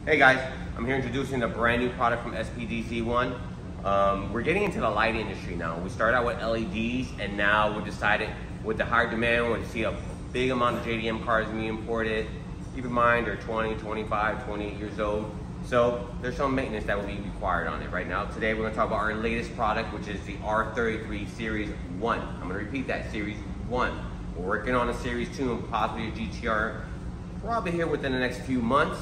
Hey guys, I'm here introducing a brand new product from SPDZ1. We're getting into the light industry now. We started out with LEDs and now we decided with the higher demand, we see a big amount of JDM cars being imported. Keep in mind they're 20, 25, 28 years old. So there's some maintenance that will be required on it right now. Today we're gonna talk about our latest product, which is the R33 Series 1. I'm gonna repeat that, Series 1. We're working on a Series 2 and possibly a GTR. Probably here within the next few months.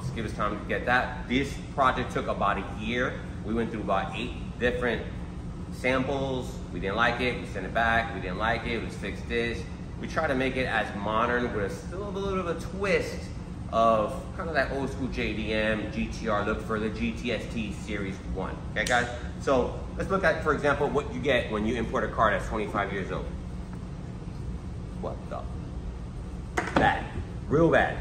Just give us time to get that. This project took about a year. We went through about 8 different samples. We didn't like it, we sent it back. We didn't like it, let's fix this. We try to make it as modern with still a little bit of a twist of kind of that old school JDM, GTR look for the GTST Series 1. Okay guys? So let's look at, for example, what you get when you import a car that's 25 years old. What the? Bad. Real bad.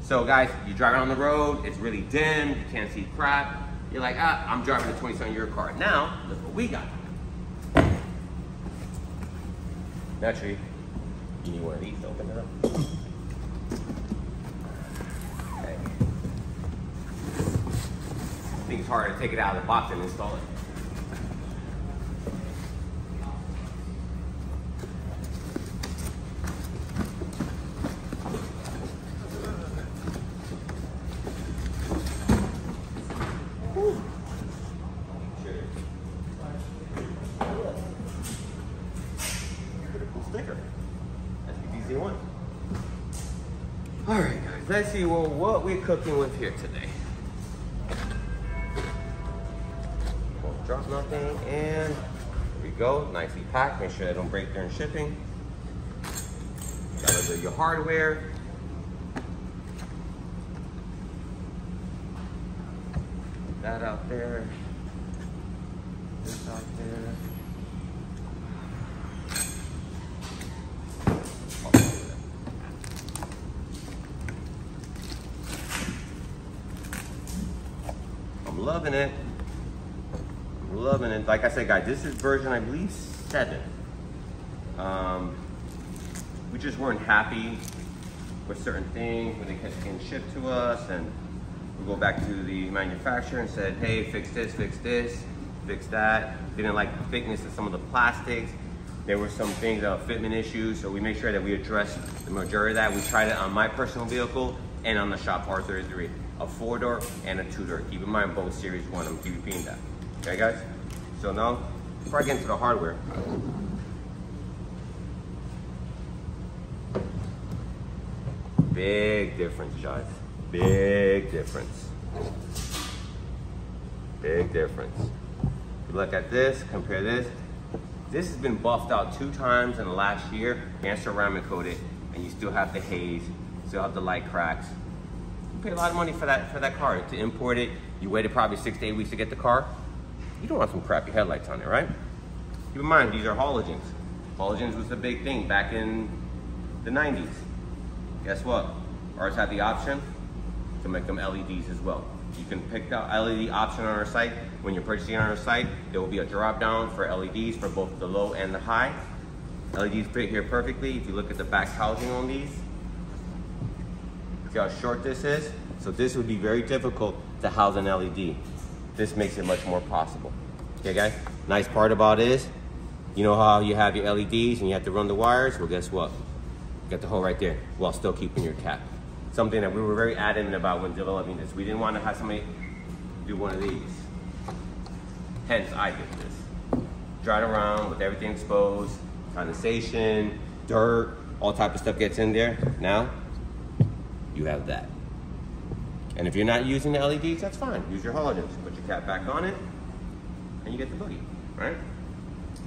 So guys, you're driving on the road, it's really dim, you can't see crap. You're like, I'm driving a 27-year car. Now, look what we got. Naturally, you need one of these to open it up. Okay. I think it's hard to take it out of the box and install it. Sticker. SPDZ1. All right, guys. Let's see what we're cooking with here today. Won't drop nothing, and here we go. Nicely packed. Make sure they don't break during shipping. Got a little bit of your hardware. That out there. This out there. I'm loving it. I'm loving it. Like I said, guys, this is version, I believe, 7. We just weren't happy with certain things when they kept getting shipped to us, and we go back to the manufacturer and said, hey, fix this, fix that. Didn't like the thickness of some of the plastics. There were some things, fitment issues, so we made sure that we addressed the majority of that. We tried it on my personal vehicle and on the shop R33. A 4-door and a 2-door. Keep in mind both Series 1, I'm keeping that. Okay guys? So now, before I get into the hardware, big difference, guys. Big difference. Big difference. Look at this, compare this. This has been buffed out 2 times in the last year and ceramic coated, and you still have the haze, still have the light cracks. You pay a lot of money for that car. To import it, you waited probably 6 to 8 weeks to get the car. You don't want some crappy headlights on it, right? Keep in mind, these are halogens. Halogens was the big thing back in the 90s. Guess what? Ours had the option to make them LEDs as well. You can pick the LED option on our site. When you're purchasing on our site, there will be a drop down for LEDs for both the low and the high. LEDs fit here perfectly. If you look at the back housing on these, see how short this is? So this would be very difficult to house an LED. This makes it much more possible. Okay guys, nice part about it is, you know how you have your LEDs and you have to run the wires? Well, guess what? You got the hole right there while still keeping your cap. Something that we were very adamant about when developing this. We didn't want to have somebody do one of these. Hence, I did this. Drive around with everything exposed, condensation, dirt, all type of stuff gets in there. Now, you have that. And if you're not using the LEDs, that's fine. Use your halogens. Put your cap back on it, and you get the boogie, right?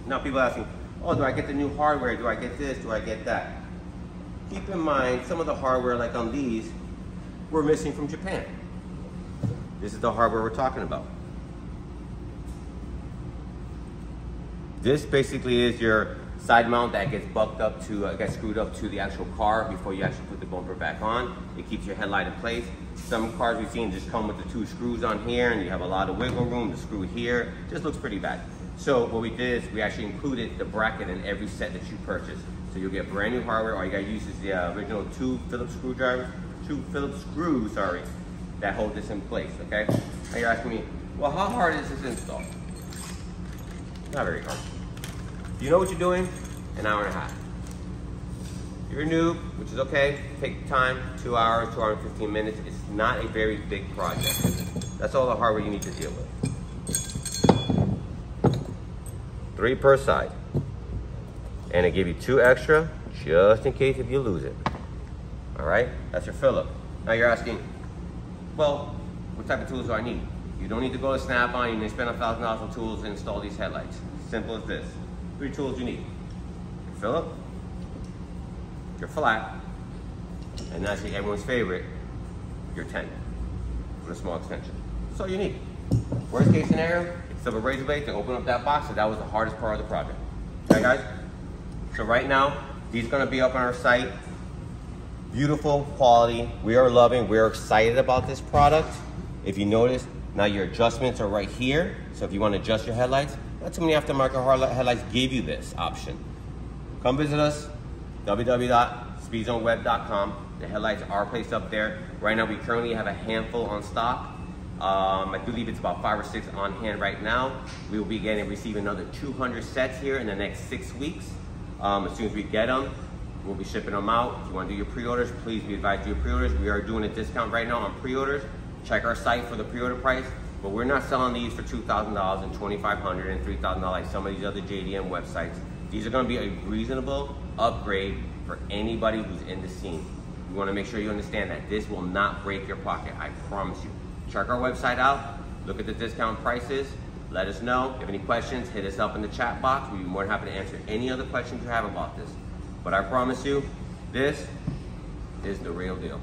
Now people asking, oh, do I get the new hardware? Do I get this? Do I get that? Keep in mind, some of the hardware, like on these, we're missing from Japan. This is the hardware we're talking about. This basically is your side mount that gets bucked up to, gets screwed up to the actual car before you actually put the bumper back on. It keeps your headlight in place. Some cars we've seen just come with the 2 screws on here, and you have a lot of wiggle room. The screw here just looks pretty bad. So what we did is we actually included the bracket in every set that you purchase. So you'll get brand new hardware. All you gotta use is the original two Phillips screws, that hold this in place, okay? Now you're asking me, well, how hard is this install? Not very hard. You know what you're doing? An hour and a half. If you're a noob, which is okay, take time, 2 hours, 2 hours and 15 minutes. It's not a very big project. That's all the hardware you need to deal with. 3 per side. And I give you 2 extra, just in case if you lose it. All right, that's your Phillip. Now you're asking, well, what type of tools do I need? You don't need to go to Snap-on, you need to spend $1,000 on tools to install these headlights. Simple as this. 3 tools you need. Your Phillip, your flat, and that's everyone's favorite, your 10 with a small extension. That's all you need. Worst case scenario, instead of a razor blade to open up that box, so that was the hardest part of the project. Okay guys? So right now, these are gonna be up on our site. Beautiful quality, we are loving, we're excited about this product. If you notice, now your adjustments are right here. So if you want to adjust your headlights, not too many aftermarket headlights give you this option. Come visit us, www.speedzoneweb.com. The headlights are placed up there. Right now we currently have a handful on stock. I believe it's about 5 or 6 on hand right now. We will be receiving another 200 sets here in the next 6 weeks. As soon as we get them, we'll be shipping them out. If you want to do your pre-orders, please be advised to do your pre-orders. We are doing a discount right now on pre-orders. Check our site for the pre-order price, but we're not selling these for $2,000 and $2,500 and $3,000 like some of these other JDM websites. These are going to be a reasonable upgrade for anybody who's in the scene. You want to make sure you understand that this will not break your pocket, I promise you. Check our website out, look at the discount prices, let us know. If you have any questions, hit us up in the chat box. We'll be more than happy to answer any other questions you have about this. But I promise you, this is the real deal.